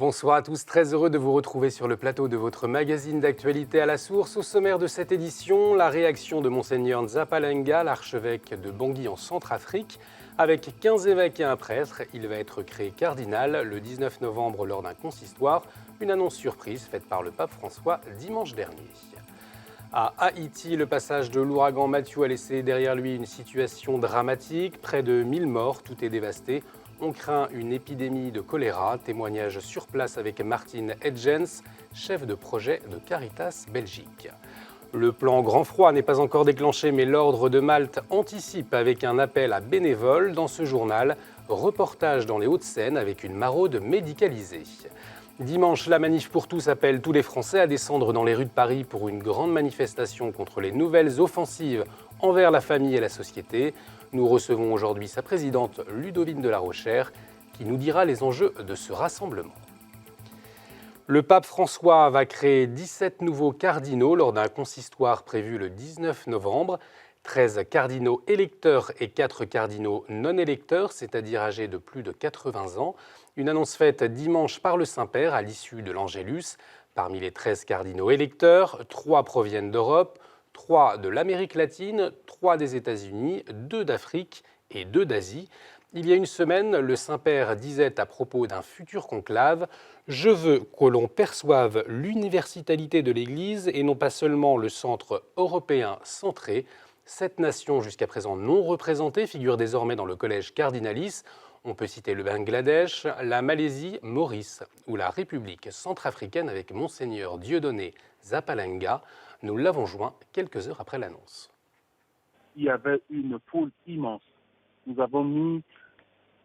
Bonsoir à tous, très heureux de vous retrouver sur le plateau de votre magazine d'actualité à la source. Au sommaire de cette édition, la réaction de Monseigneur Nzapalenga, l'archevêque de Bangui en Centrafrique. Avec 15 évêques et un prêtre, il va être créé cardinal le 19 novembre lors d'un consistoire, une annonce surprise faite par le pape François dimanche dernier. À Haïti, le passage de l'ouragan Matthew a laissé derrière lui une situation dramatique. Près de 1000 morts, tout est dévasté. On craint une épidémie de choléra. Témoignage sur place avec Martin Hedgens, chef de projet de Caritas Belgique. Le plan grand froid n'est pas encore déclenché, mais l'ordre de Malte anticipe avec un appel à bénévoles. Dans ce journal, reportage dans les Hauts-de-Seine avec une maraude médicalisée. Dimanche, la Manif pour tous appelle tous les Français à descendre dans les rues de Paris pour une grande manifestation contre les nouvelles offensives envers la famille et la société. Nous recevons aujourd'hui sa présidente Ludovine de la Rochère qui nous dira les enjeux de ce rassemblement. Le pape François va créer 17 nouveaux cardinaux lors d'un consistoire prévu le 19 novembre. 13 cardinaux électeurs et 4 cardinaux non électeurs, c'est-à-dire âgés de plus de 80 ans. Une annonce faite dimanche par le Saint-Père à l'issue de l'Angélus. Parmi les 13 cardinaux électeurs, 3 proviennent d'Europe, 3 de l'Amérique latine, 3 des États-Unis, 2 d'Afrique et 2 d'Asie. Il y a une semaine, le Saint-Père disait à propos d'un futur conclave « Je veux que l'on perçoive l'universalité de l'Église et non pas seulement le centre européen centré ». 7 nations jusqu'à présent non représentées figurent désormais dans le collège Cardinalis. On peut citer le Bangladesh, la Malaisie, Maurice ou la République centrafricaine avec Monseigneur Dieudonné Nzapalenga. Nous l'avons joint quelques heures après l'annonce. Il y avait une foule immense. Nous avons mis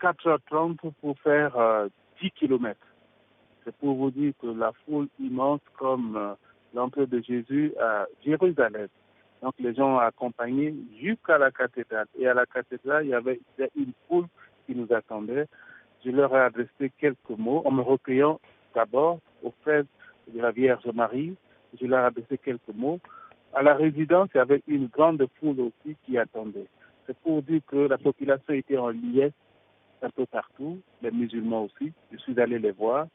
4h30 pour faire 10 km. C'est pour vous dire que la foule immense comme l'entrée de Jésus à Jérusalem. Donc les gens ont accompagné jusqu'à la cathédrale. Et à la cathédrale, il y avait une foule qui nous attendait. Je leur ai adressé quelques mots en me recueillant d'abord auprès de la Vierge Marie. Je leur ai adressé quelques mots. À la résidence, il y avait une grande foule aussi qui attendait. C'est pour dire que la population était en liesse un peu partout, les musulmans aussi. Je suis allé les voir.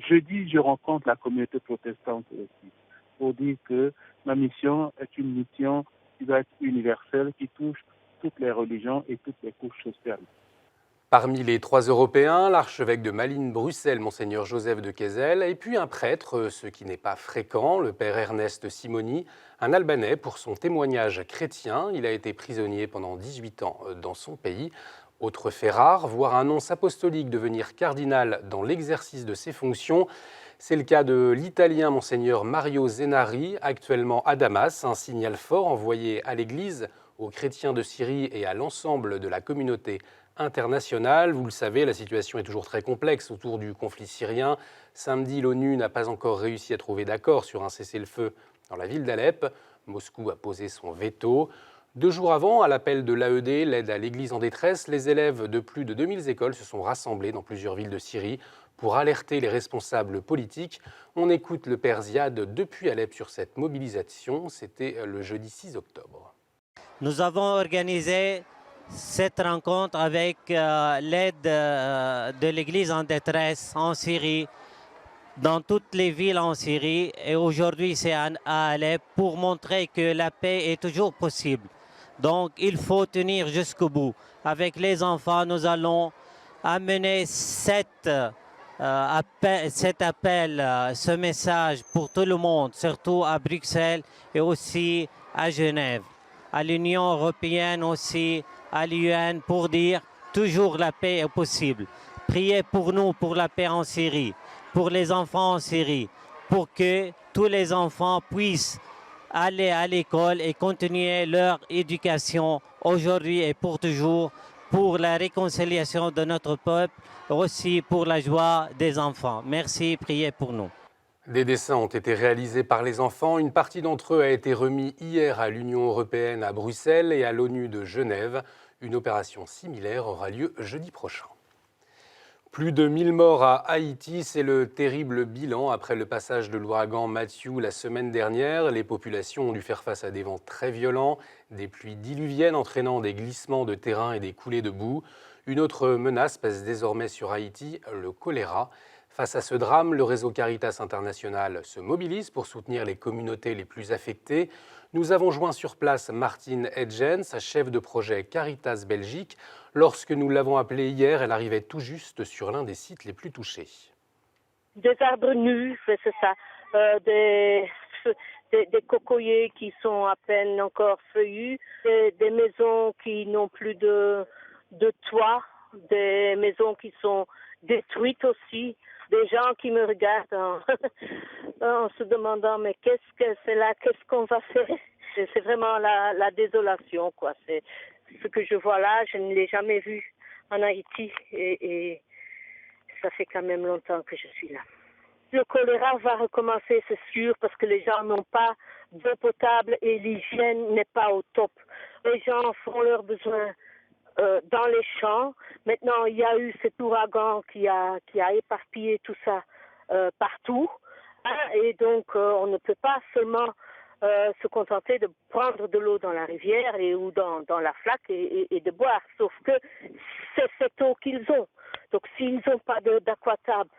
Jeudi, je rencontre la communauté protestante aussi, pour dire que ma mission est une mission qui doit être universelle, qui touche toutes les religions et toutes les couches sociales. Parmi les 3 Européens, l'archevêque de Malines-Bruxelles, Monseigneur Joseph de Kessel, et puis un prêtre, ce qui n'est pas fréquent, le père Ernest Simoni, un Albanais pour son témoignage chrétien. Il a été prisonnier pendant 18 ans dans son pays. Autre fait rare, voir un nonce apostolique devenir cardinal dans l'exercice de ses fonctions. C'est le cas de l'Italien Monseigneur Mario Zenari, actuellement à Damas, un signal fort envoyé à l'Église, aux chrétiens de Syrie et à l'ensemble de la communauté internationale. Vous le savez, la situation est toujours très complexe autour du conflit syrien. Samedi, l'ONU n'a pas encore réussi à trouver d'accord sur un cessez-le-feu dans la ville d'Alep. Moscou a posé son veto. 2 jours avant, à l'appel de l'AED, l'aide à l'Église en détresse, les élèves de plus de 2000 écoles se sont rassemblés dans plusieurs villes de Syrie pour alerter les responsables politiques. On écoute le père Ziad depuis Alep sur cette mobilisation. C'était le jeudi 6 octobre. Nous avons organisé cette rencontre avec l'aide de l'Église en détresse en Syrie, dans toutes les villes en Syrie. Et aujourd'hui, c'est à Alep pour montrer que la paix est toujours possible. Donc, il faut tenir jusqu'au bout. Avec les enfants, nous allons amener cet appel, ce message pour tout le monde, surtout à Bruxelles et aussi à Genève, à l'Union européenne aussi, à l'UN, pour dire toujours la paix est possible. Priez pour nous, pour la paix en Syrie, pour les enfants en Syrie, pour que tous les enfants puissent aller à l'école et continuer leur éducation aujourd'hui et pour toujours, pour la réconciliation de notre peuple, aussi pour la joie des enfants. Merci, priez pour nous. Des dessins ont été réalisés par les enfants. Une partie d'entre eux a été remis hier à l'Union européenne à Bruxelles et à l'ONU de Genève. Une opération similaire aura lieu jeudi prochain. Plus de 1000 morts à Haïti, c'est le terrible bilan après le passage de l'ouragan Matthew la semaine dernière. Les populations ont dû faire face à des vents très violents, des pluies diluviennes entraînant des glissements de terrain et des coulées de boue. Une autre menace pèse désormais sur Haïti, le choléra. Face à ce drame, le réseau Caritas International se mobilise pour soutenir les communautés les plus affectées. Nous avons joint sur place Martine Hedgens, chef de projet Caritas Belgique. Lorsque nous l'avons appelée hier, elle arrivait tout juste sur l'un des sites les plus touchés. Des arbres nus, c'est ça, des cocoyers qui sont à peine encore feuillus, des maisons qui n'ont plus de toit, des maisons qui sont détruites aussi, des gens qui me regardent en se demandant mais qu'est-ce que c'est là, qu'est-ce qu'on va faire? C'est vraiment la désolation, quoi. C'est ce que je vois là, je ne l'ai jamais vu en Haïti et ça fait quand même longtemps que je suis là. Le choléra va recommencer, c'est sûr, parce que les gens n'ont pas d'eau potable et l'hygiène n'est pas au top. Les gens font leurs besoins dans les champs. Maintenant, il y a eu cet ouragan qui a éparpillé tout ça partout. Hein, et donc, on ne peut pas seulement se contenter de prendre de l'eau dans la rivière ou dans la flaque et de boire. Sauf que c'est cette eau qu'ils ont. Donc, s'ils n'ont pas d'aquatable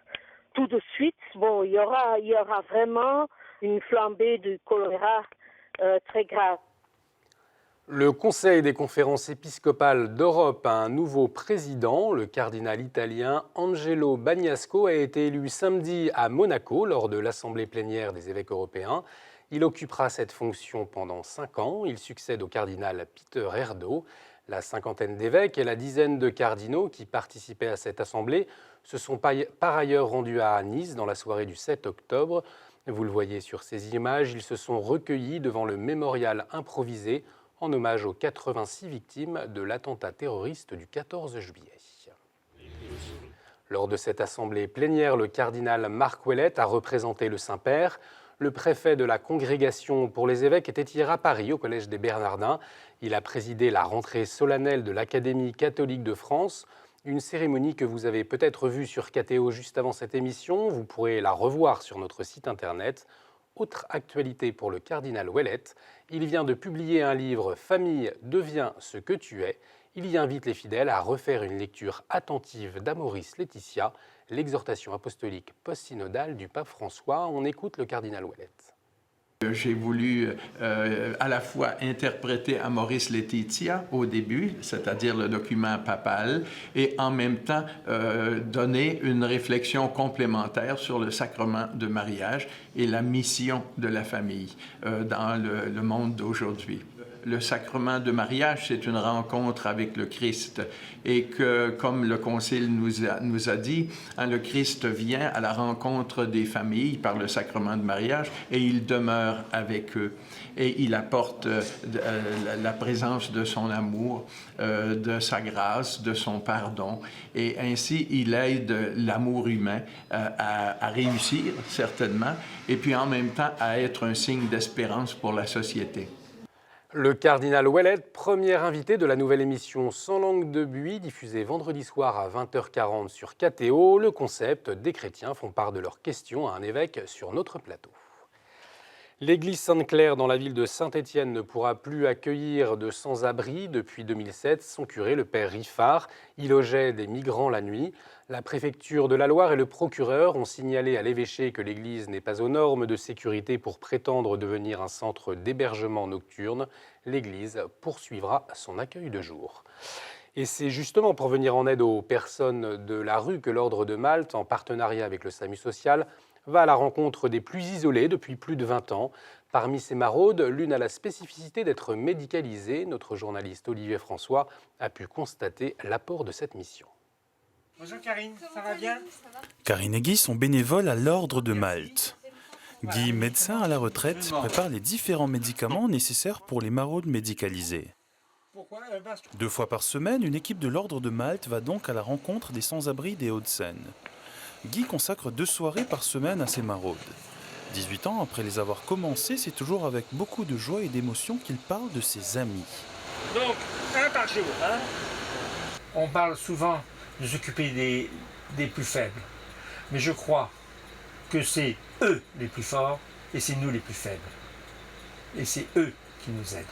tout de suite, bon, il y aura vraiment une flambée du choléra très grave. Le Conseil des conférences épiscopales d'Europe a un nouveau président. Le cardinal italien Angelo Bagnasco a été élu samedi à Monaco lors de l'Assemblée plénière des évêques européens. Il occupera cette fonction pendant 5 ans. Il succède au cardinal Peter Erdo. La cinquantaine d'évêques et la dizaine de cardinaux qui participaient à cette assemblée se sont par ailleurs rendus à Nice dans la soirée du 7 octobre. Vous le voyez sur ces images, ils se sont recueillis devant le mémorial improvisé en hommage aux 86 victimes de l'attentat terroriste du 14 juillet. Lors de cette assemblée plénière, le cardinal Marc Ouellet a représenté le Saint-Père. Le préfet de la Congrégation pour les évêques était hier à Paris, au Collège des Bernardins. Il a présidé la rentrée solennelle de l'Académie catholique de France, une cérémonie que vous avez peut-être vue sur KTO juste avant cette émission. Vous pourrez la revoir sur notre site internet. Autre actualité pour le cardinal Ouellet, il vient de publier un livre « Famille, deviens ce que tu es ». Il y invite les fidèles à refaire une lecture attentive d'Amoris Laetitia, l'exhortation apostolique post-synodale du pape François. On écoute le cardinal Ouellet. J'ai voulu à la fois interpréter Amoris Laetitia au début, c'est-à-dire le document papal, et en même temps donner une réflexion complémentaire sur le sacrement de mariage et la mission de la famille dans le monde d'aujourd'hui. Le sacrement de mariage, c'est une rencontre avec le Christ et que, comme le Concile nous a dit, le Christ vient à la rencontre des familles par le sacrement de mariage et il demeure avec eux. Et il apporte la présence de son amour, de sa grâce, de son pardon. Et ainsi, il aide l'amour humain à réussir, certainement, et puis en même temps à être un signe d'espérance pour la société. Le cardinal Ouellet, premier invité de la nouvelle émission Sans langue de buis, diffusée vendredi soir à 20h40 sur KTO. Le concept, des chrétiens font part de leurs questions à un évêque sur notre plateau. L'église Sainte-Claire dans la ville de Saint-Étienne ne pourra plus accueillir de sans-abri. Depuis 2007, son curé, le père Riffard, y logeait des migrants la nuit. La préfecture de la Loire et le procureur ont signalé à l'évêché que l'église n'est pas aux normes de sécurité pour prétendre devenir un centre d'hébergement nocturne. L'église poursuivra son accueil de jour. Et c'est justement pour venir en aide aux personnes de la rue que l'Ordre de Malte, en partenariat avec le SAMU social, va à la rencontre des plus isolés depuis plus de 20 ans. Parmi ces maraudes, l'une a la spécificité d'être médicalisée. Notre journaliste Olivier François a pu constater l'apport de cette mission. Bonjour Karine, ça va bien? Karine et Guy sont bénévoles à l'Ordre de Malte. Guy, médecin à la retraite, prépare les différents médicaments nécessaires pour les maraudes médicalisées. 2 fois par semaine, une équipe de l'Ordre de Malte va donc à la rencontre des sans-abri des Hauts-de-Seine. Guy consacre 2 soirées par semaine à ces maraudes. 18 ans après les avoir commencées, c'est toujours avec beaucoup de joie et d'émotion qu'il parle de ses amis. Donc, 1 par jour. Hein? On parle souvent de s'occuper des plus faibles. Mais je crois que c'est eux les plus forts et c'est nous les plus faibles. Et c'est eux qui nous aident.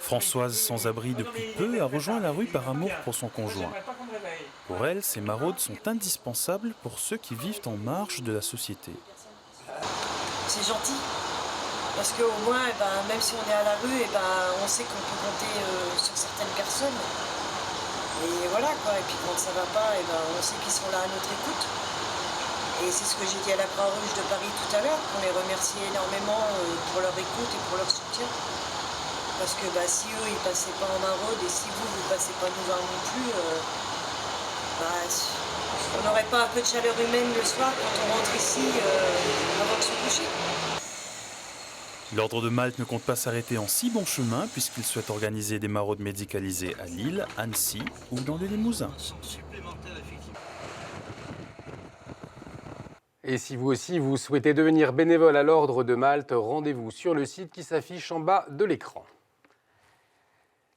Françoise, sans abri depuis peu, a rejoint la rue par amour pour son conjoint. Pour elle, ces maraudes sont indispensables pour ceux qui vivent en marge de la société. C'est gentil, parce qu'au moins, même si on est à la rue, on sait qu'on peut compter sur certaines personnes. Et voilà quoi, et puis quand ça va pas, on sait qu'ils sont là à notre écoute. Et c'est ce que j'ai dit à la Croix-Rouge de Paris tout à l'heure, qu'on les remercie énormément pour leur écoute et pour leur soutien. Parce que si eux ils passaient pas en maraude et si vous passez pas nous voir non plus, on n'aurait pas un peu de chaleur humaine le soir quand on rentre ici avant de se coucher. L'Ordre de Malte ne compte pas s'arrêter en si bon chemin puisqu'il souhaite organiser des maraudes médicalisées à Lille, Annecy ou dans le Limousin. Et si vous aussi vous souhaitez devenir bénévole à l'Ordre de Malte, rendez-vous sur le site qui s'affiche en bas de l'écran.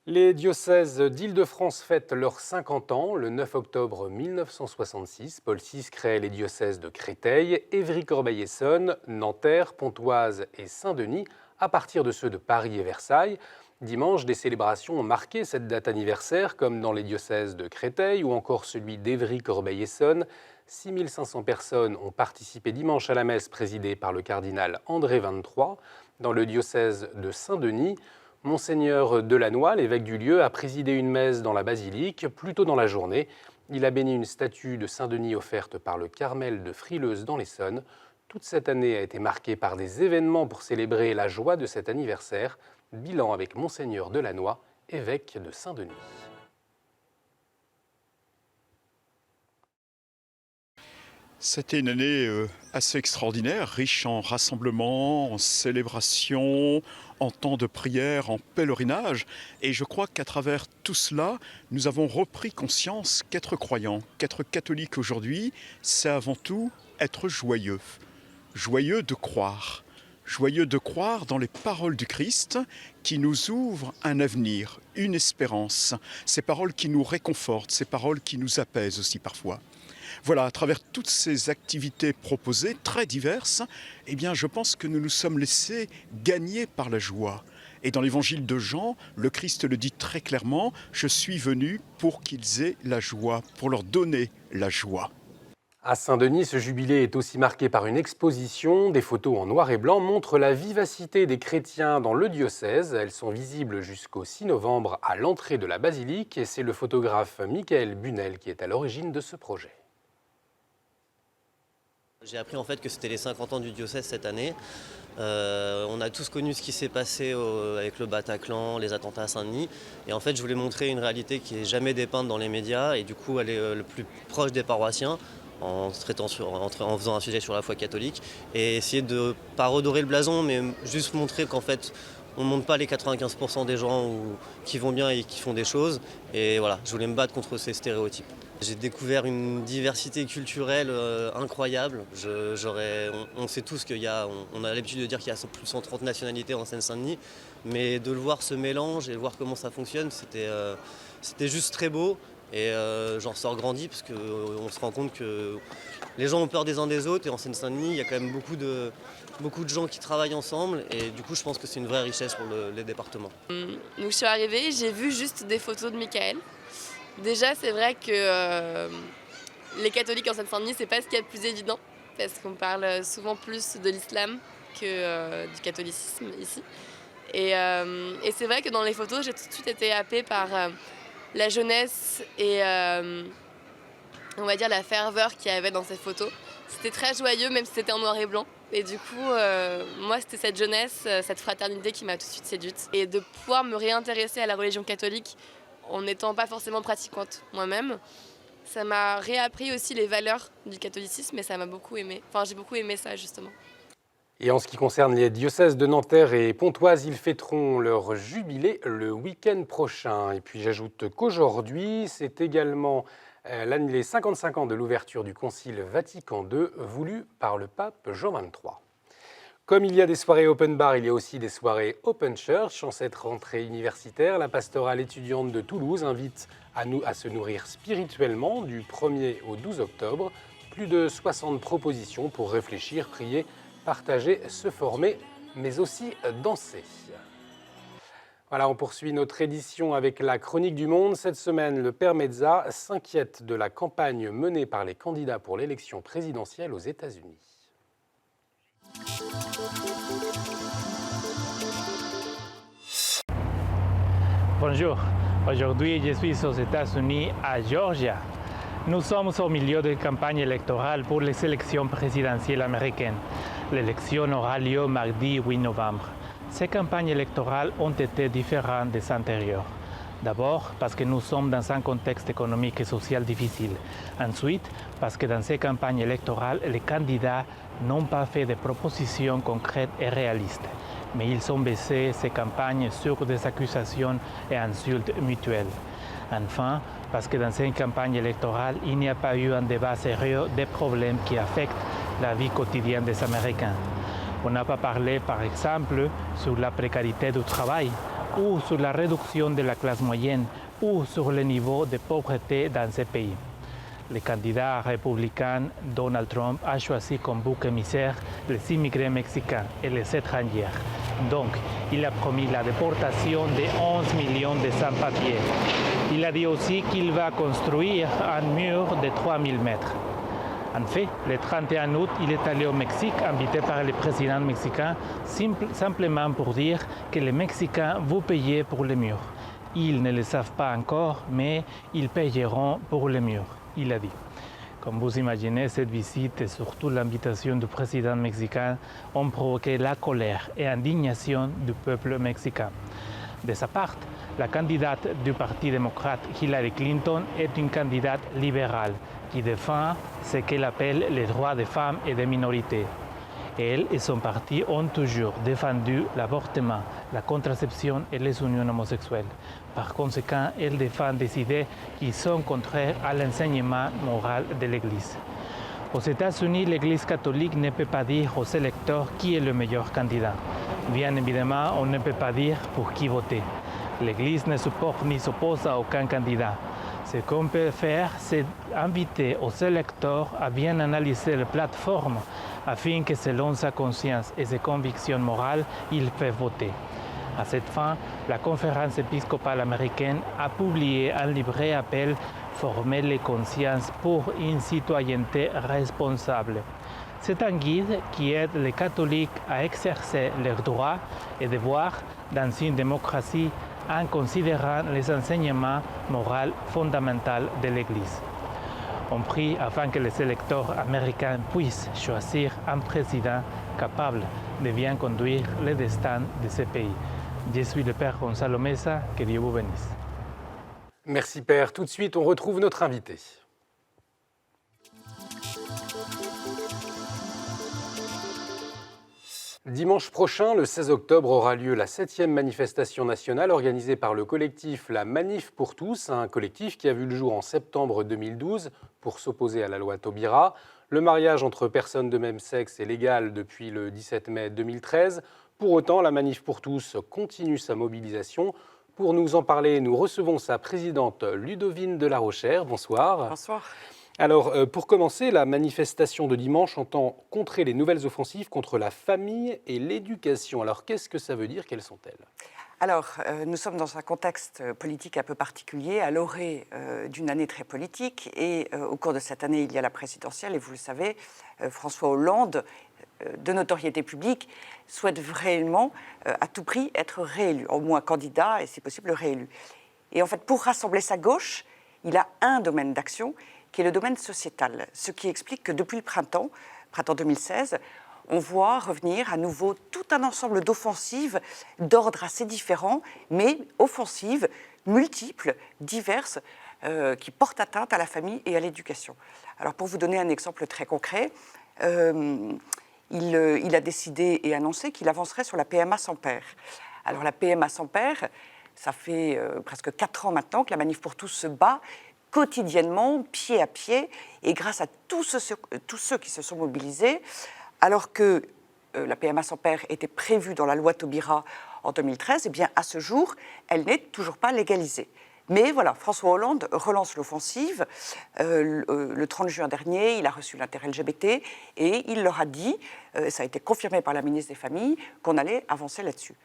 Les diocèses d'Île-de-France fêtent leurs 50 ans. Le 9 octobre 1966, Paul VI crée les diocèses de Créteil, Évry-Corbeil-Essonnes, Nanterre, Pontoise et Saint-Denis, à partir de ceux de Paris et Versailles. Dimanche, des célébrations ont marqué cette date anniversaire, comme dans les diocèses de Créteil ou encore celui d'Évry-Corbeil-Essonnes. 6500 personnes ont participé dimanche à la messe présidée par le cardinal André XXIII. Dans le diocèse de Saint-Denis, Monseigneur Delannoy, l'évêque du lieu, a présidé une messe dans la basilique. Plus tôt dans la journée, il a béni une statue de Saint-Denis offerte par le Carmel de Frileuse dans l'Essonne. Toute cette année a été marquée par des événements pour célébrer la joie de cet anniversaire. Bilan avec Monseigneur Delannoy, évêque de Saint-Denis. C'était une année assez extraordinaire, riche en rassemblements, en célébrations, en temps de prière, en pèlerinage. Et je crois qu'à travers tout cela, nous avons repris conscience qu'être croyant, qu'être catholique aujourd'hui, c'est avant tout être joyeux. Joyeux de croire. Joyeux de croire dans les paroles du Christ qui nous ouvrent un avenir, une espérance. Ces paroles qui nous réconfortent, ces paroles qui nous apaisent aussi parfois. Voilà, à travers toutes ces activités proposées, très diverses, je pense que nous nous sommes laissés gagner par la joie. Et dans l'évangile de Jean, le Christ le dit très clairement, « Je suis venu pour qu'ils aient la joie, pour leur donner la joie ». À Saint-Denis, ce jubilé est aussi marqué par une exposition. Des photos en noir et blanc montrent la vivacité des chrétiens dans le diocèse. Elles sont visibles jusqu'au 6 novembre à l'entrée de la basilique et c'est le photographe Michael Bunel qui est à l'origine de ce projet. J'ai appris en fait que c'était les 50 ans du diocèse cette année. On a tous connu ce qui s'est passé avec le Bataclan, les attentats à Saint-Denis. Et en fait, je voulais montrer une réalité qui n'est jamais dépeinte dans les médias et du coup aller le plus proche des paroissiens en faisant un sujet sur la foi catholique et essayer de ne pas redorer le blason, mais juste montrer qu'en fait, on ne montre pas les 95% des gens qui vont bien et qui font des choses. Et voilà, je voulais me battre contre ces stéréotypes. J'ai découvert une diversité culturelle incroyable. On sait tous qu'il y a, on a l'habitude de dire qu'il y a plus de 130 nationalités en Seine-Saint-Denis, mais de le voir ce mélange et de voir comment ça fonctionne, c'était juste très beau. Et j'en ressors grandi parce qu'on se rend compte que les gens ont peur des uns des autres et en Seine-Saint-Denis, il y a quand même beaucoup de gens qui travaillent ensemble et du coup, je pense que c'est une vraie richesse pour les départements. Donc je suis arrivée, j'ai vu juste des photos de Michael. Déjà, c'est vrai que les catholiques en Seine-Saint-Denis, c'est pas ce qu'il y a de plus évident parce qu'on parle souvent plus de l'islam que du catholicisme ici. Et c'est vrai que dans les photos, j'ai tout de suite été happée par la jeunesse et on va dire la ferveur qu'il y avait dans ces photos. C'était très joyeux, même si c'était en noir et blanc. Et du coup, moi, c'était cette jeunesse, cette fraternité qui m'a tout de suite séduite. Et de pouvoir me réintéresser à la religion catholique en n'étant pas forcément pratiquante moi-même, ça m'a réappris aussi les valeurs du catholicisme et ça m'a beaucoup aimé. Enfin, j'ai beaucoup aimé ça, justement. Et en ce qui concerne les diocèses de Nanterre et Pontoise, ils fêteront leur jubilé le week-end prochain. Et puis j'ajoute qu'aujourd'hui, c'est également les 55 ans de l'ouverture du Concile Vatican II, voulu par le pape Jean XXIII. Comme il y a des soirées open bar, il y a aussi des soirées open church. En cette rentrée universitaire, la pastorale étudiante de Toulouse invite à se nourrir spirituellement du 1er au 12 octobre. Plus de 60 propositions pour réfléchir, prier, partager, se former, mais aussi danser. Voilà, on poursuit notre édition avec la Chronique du Monde. Cette semaine, le père Mezza s'inquiète de la campagne menée par les candidats pour l'élection présidentielle aux États-Unis. Bonjour, aujourd'hui je suis aux États-Unis, à Georgia. Nous sommes au milieu de campagne électorale pour les élections présidentielles américaines. L'élection aura lieu mardi 8 novembre. Ces campagnes électorales ont été différentes des antérieures. D'abord, parce que nous sommes dans un contexte économique et social difficile. Ensuite, parce que dans ces campagnes électorales, les candidats n'ont pas fait de propositions concrètes et réalistes, mais ils ont basé ces campagnes sur des accusations et insultes mutuelles. Enfin, parce que dans ces campagnes électorales, il n'y a pas eu un débat sérieux des problèmes qui affectent la vie quotidienne des Américains. On n'a pas parlé, par exemple, sur la précarité du travail, ou sur la réduction de la classe moyenne, ou sur le niveau de pauvreté dans ces pays. Le candidat républicain Donald Trump a choisi comme bouc émissaire les immigrés mexicains et les étrangers. Donc, il a promis la déportation de 11 millions de sans-papiers. Il a dit aussi qu'il va construire un mur de 3000 mètres. En fait, le 31 août, il est allé au Mexique, invité par le président mexicain, simplement pour dire que les Mexicains vont payer pour le mur. Ils ne le savent pas encore, mais ils payeront pour le mur, il a dit. Comme vous imaginez, cette visite et surtout l'invitation du président mexicain ont provoqué la colère et l'indignation du peuple mexicain. De sa part, la candidate du Parti démocrate Hillary Clinton est une candidate libérale qui défend ce qu'elle appelle les droits des femmes et des minorités. Elle et son parti ont toujours défendu l'avortement, la contraception et les unions homosexuelles. Par conséquent, elle défend des idées qui sont contraires à l'enseignement moral de l'Église. Aux États-Unis, l'Église catholique ne peut pas dire aux électeurs qui est le meilleur candidat. Bien évidemment, on ne peut pas dire pour qui voter. L'Église ne supporte ni s'oppose à aucun candidat. Ce qu'on peut faire, c'est inviter aux électeurs à bien analyser les plateformes afin que selon sa conscience et ses convictions morales, ils peuvent voter. À cette fin, la conférence épiscopale américaine a publié un livret appel « Former les consciences pour une citoyenneté responsable ». C'est un guide qui aide les catholiques à exercer leurs droits et devoirs dans une démocratie en considérant les enseignements moraux fondamentaux de l'Église. On prie afin que les électeurs américains puissent choisir un président capable de bien conduire le destin de ce pays. Je suis le Père Gonzalo Meza, que Dieu vous bénisse. Merci Père. Tout de suite, on retrouve notre invité. Dimanche prochain, le 16 octobre, aura lieu la 7e manifestation nationale organisée par le collectif La Manif pour tous, un collectif qui a vu le jour en septembre 2012 pour s'opposer à la loi Taubira. Le mariage entre personnes de même sexe est légal depuis le 17 mai 2013. Pour autant, la Manif pour tous continue sa mobilisation. Pour nous en parler, nous recevons sa présidente Ludovine de la Rochère. Bonsoir. Bonsoir. Alors, pour commencer, la manifestation de dimanche entend contrer les nouvelles offensives contre la famille et l'éducation. Alors, qu'est-ce que ça veut dire? Quelles sont-elles? Alors, nous sommes dans un contexte politique un peu particulier, à l'orée d'une année très politique. Et au cours de cette année, il y a la présidentielle. Et vous le savez, François Hollande, de notoriété publique, souhaite vraiment, à tout prix, être réélu, au moins candidat et, si possible, réélu. Et en fait, pour rassembler sa gauche, il a un domaine d'action qui est le domaine sociétal, ce qui explique que depuis le printemps 2016, on voit revenir à nouveau tout un ensemble d'offensives d'ordre assez différents, mais offensives, multiples, diverses, qui portent atteinte à la famille et à l'éducation. Alors pour vous donner un exemple très concret, il a décidé et annoncé qu'il avancerait sur la PMA sans père. Alors la PMA sans père, ça fait presque 4 ans maintenant que la Manif pour tous se bat quotidiennement, pied à pied, et grâce à tous ceux qui se sont mobilisés, alors que la PMA sans père était prévue dans la loi Taubira en 2013, eh bien à ce jour, elle n'est toujours pas légalisée. Mais voilà, François Hollande relance l'offensive. Le 30 juin dernier, il a reçu l'inter-LGBT et il leur a dit, ça a été confirmé par la ministre des Familles, qu'on allait avancer là-dessus.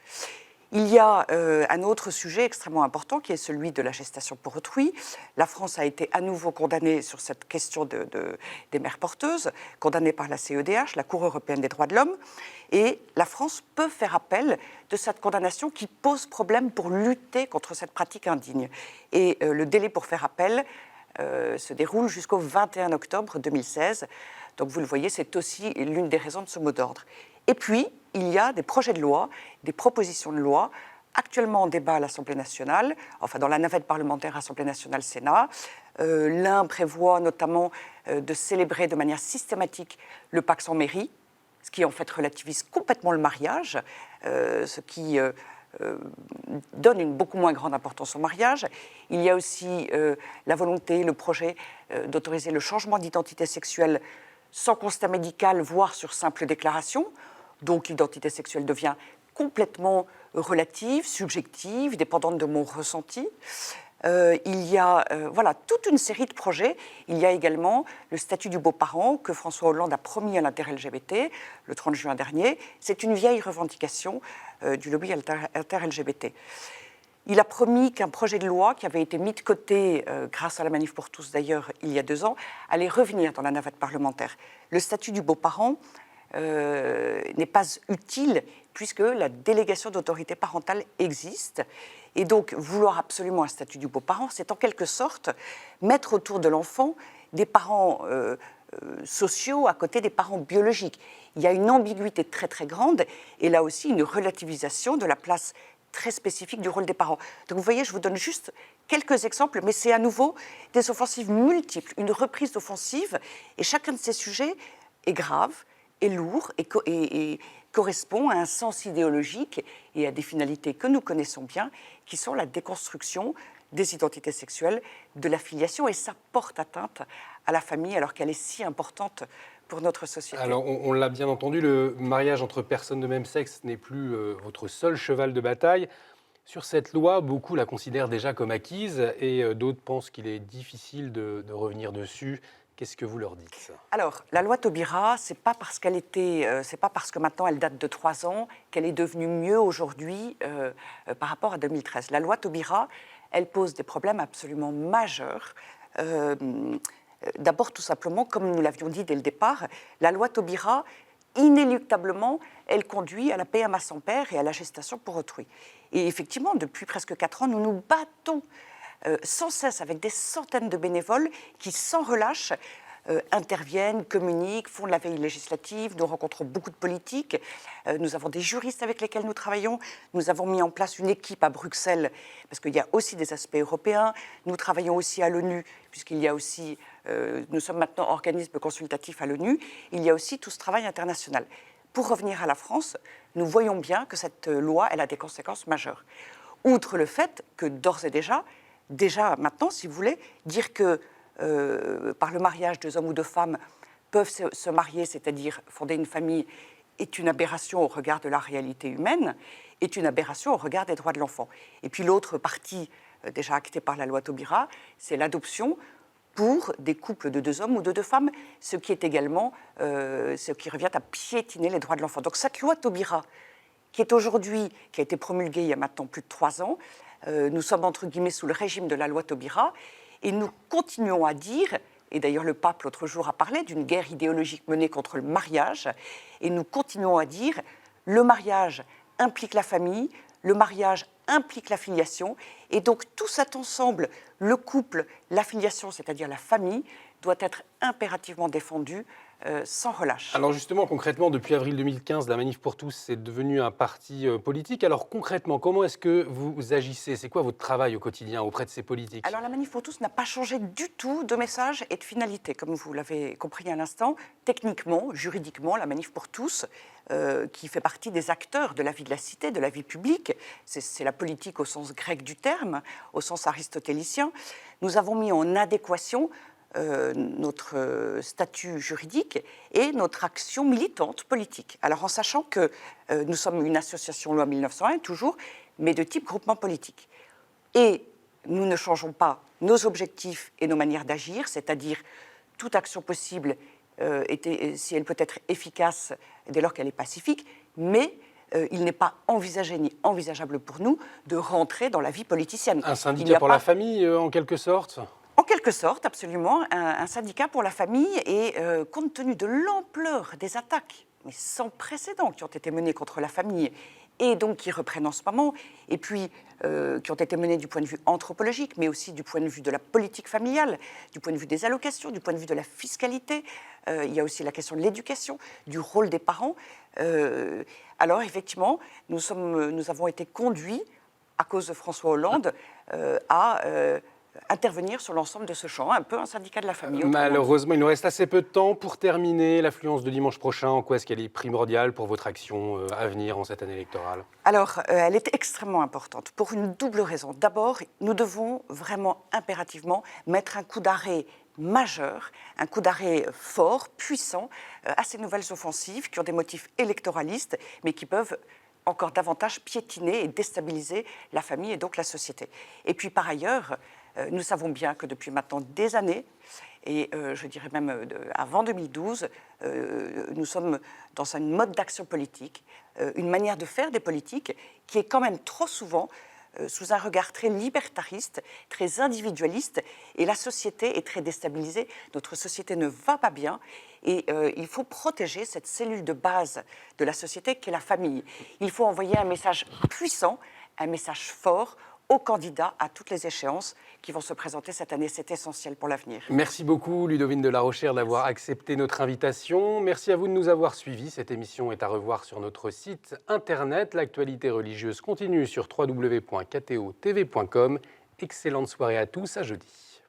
Il y a un autre sujet extrêmement important qui est celui de la gestation pour autrui. La France a été à nouveau condamnée sur cette question des mères porteuses, condamnée par la CEDH, la Cour européenne des droits de l'homme. Et la France peut faire appel de cette condamnation qui pose problème pour lutter contre cette pratique indigne. Et le délai pour faire appel se déroule jusqu'au 21 octobre 2016. Donc vous le voyez, c'est aussi l'une des raisons de ce mot d'ordre. Et puis, il y a des projets de loi, des propositions de loi actuellement en débat à l'Assemblée nationale, enfin dans la navette parlementaire Assemblée nationale-Sénat. L'un prévoit notamment de célébrer de manière systématique le Pax en mairie, ce qui en fait relativise complètement le mariage, ce qui donne une beaucoup moins grande importance au mariage. Il y a aussi la volonté, le projet d'autoriser le changement d'identité sexuelle sans constat médical, voire sur simple déclaration. Donc l'identité sexuelle devient complètement relative, subjective, dépendante de mon ressenti. Il y a voilà, toute une série de projets. Il y a également le statut du beau-parent que François Hollande a promis à l'inter-LGBT le 30 juin dernier. C'est une vieille revendication du lobby inter-LGBT. Il a promis qu'un projet de loi qui avait été mis de côté, grâce à la Manif pour tous d'ailleurs, il y a 2 ans, allait revenir dans la navette parlementaire. Le statut du beau-parent n'est pas utile puisque la délégation d'autorité parentale existe. Et donc, vouloir absolument un statut du beau-parent, c'est en quelque sorte mettre autour de l'enfant des parents sociaux à côté des parents biologiques. Il y a une ambiguïté très très grande et là aussi une relativisation de la place très spécifique du rôle des parents. Donc vous voyez, je vous donne juste quelques exemples, mais c'est à nouveau des offensives multiples, une reprise d'offensive, et chacun de ces sujets est grave, est lourd et correspond à un sens idéologique et à des finalités que nous connaissons bien, qui sont la déconstruction des identités sexuelles, de la filiation, et ça porte atteinte à la famille alors qu'elle est si importante pour notre société. Alors, on l'a bien entendu, le mariage entre personnes de même sexe n'est plus votre seul cheval de bataille. Sur cette loi, beaucoup la considèrent déjà comme acquise et d'autres pensent qu'il est difficile de revenir dessus. Qu'est-ce que vous leur dites? Alors, la loi Taubira, c'est pas parce que maintenant elle date de 3 ans qu'elle est devenue mieux aujourd'hui par rapport à 2013. La loi Taubira, elle pose des problèmes absolument majeurs. D'abord, tout simplement, comme nous l'avions dit dès le départ, la loi Taubira, inéluctablement, elle conduit à la PMA sans père et à la gestation pour autrui. Et effectivement, depuis presque 4 ans, nous nous battons sans cesse avec des centaines de bénévoles qui, sans relâche, interviennent, communiquent, font de la veille législative. Nous rencontrons beaucoup de politiques. Nous avons des juristes avec lesquels nous travaillons. Nous avons mis en place une équipe à Bruxelles, parce qu'il y a aussi des aspects européens. Nous travaillons aussi à l'ONU, puisqu'il y a aussi, nous sommes maintenant organisme consultatif à l'ONU. Il y a aussi tout ce travail international. Pour revenir à la France, nous voyons bien que cette loi, elle a des conséquences majeures. Outre le fait que d'ores et déjà maintenant, si vous voulez, dire que par le mariage, 2 hommes ou 2 femmes peuvent se marier, c'est-à-dire fonder une famille, est une aberration au regard de la réalité humaine, est une aberration au regard des droits de l'enfant. Et puis l'autre partie, déjà actée par la loi Taubira, c'est l'adoption pour des couples de 2 hommes ou de 2 femmes, ce qui est également, ce qui revient à piétiner les droits de l'enfant. Donc cette loi Taubira, qui est aujourd'hui, qui a été promulguée il y a maintenant plus de 3 ans, nous sommes entre guillemets sous le régime de la loi Taubira, et nous continuons à dire, et d'ailleurs le pape l'autre jour a parlé d'une guerre idéologique menée contre le mariage, et nous continuons à dire le mariage implique la famille, le mariage implique la filiation, et donc tout cet ensemble, le couple, la filiation, c'est-à-dire la famille, doit être impérativement défendu sans relâche. Alors justement, concrètement, depuis avril 2015, la Manif pour tous est devenue un parti politique. Alors concrètement, comment est-ce que vous agissez? C'est quoi votre travail au quotidien auprès de ces politiques? Alors la Manif pour tous n'a pas changé du tout de message et de finalité, comme vous l'avez compris à l'instant. Techniquement, juridiquement, la Manif pour tous, qui fait partie des acteurs de la vie de la cité, de la vie publique, c'est la politique au sens grec du terme, au sens aristotélicien, nous avons mis en adéquation notre statut juridique et notre action militante politique. Alors en sachant que nous sommes une association loi 1901 toujours, mais de type groupement politique. Et nous ne changeons pas nos objectifs et nos manières d'agir, c'est-à-dire toute action possible si elle peut être efficace dès lors qu'elle est pacifique, mais il n'est pas envisagé ni envisageable pour nous de rentrer dans la vie politicienne. Un syndicat pour la famille, en quelque sorte? En quelque sorte, absolument, un syndicat pour la famille et compte tenu de l'ampleur des attaques, mais sans précédent, qui ont été menées contre la famille et donc qui reprennent en ce moment, et puis qui ont été menées du point de vue anthropologique, mais aussi du point de vue de la politique familiale, du point de vue des allocations, du point de vue de la fiscalité. Il y a aussi la question de l'éducation, du rôle des parents. Alors effectivement, nous avons été conduits, à cause de François Hollande, à intervenir sur l'ensemble de ce champ, un peu un syndicat de la famille. Malheureusement, il nous reste assez peu de temps pour terminer. L'affluence de dimanche prochain, en quoi est-ce qu'elle est primordiale pour votre action à venir en cette année électorale? Alors, elle est extrêmement importante pour une double raison. D'abord, nous devons vraiment impérativement mettre un coup d'arrêt majeur, un coup d'arrêt fort, puissant, à ces nouvelles offensives qui ont des motifs électoralistes, mais qui peuvent encore davantage piétiner et déstabiliser la famille et donc la société. Et puis par ailleurs, nous savons bien que depuis maintenant des années, et je dirais même avant 2012, nous sommes dans un mode d'action politique, une manière de faire des politiques qui est quand même trop souvent sous un regard très libertariste, très individualiste, et la société est très déstabilisée. Notre société ne va pas bien, et il faut protéger cette cellule de base de la société qu'est la famille. Il faut envoyer un message puissant, un message fort aux candidats à toutes les échéances qui vont se présenter cette année. C'est essentiel pour l'avenir. Merci beaucoup, Ludovine de la Rochère, d'avoir accepté notre invitation. Merci à vous de nous avoir suivis. Cette émission est à revoir sur notre site internet. L'actualité religieuse continue sur www.ktotv.com. Excellente soirée à tous, à jeudi.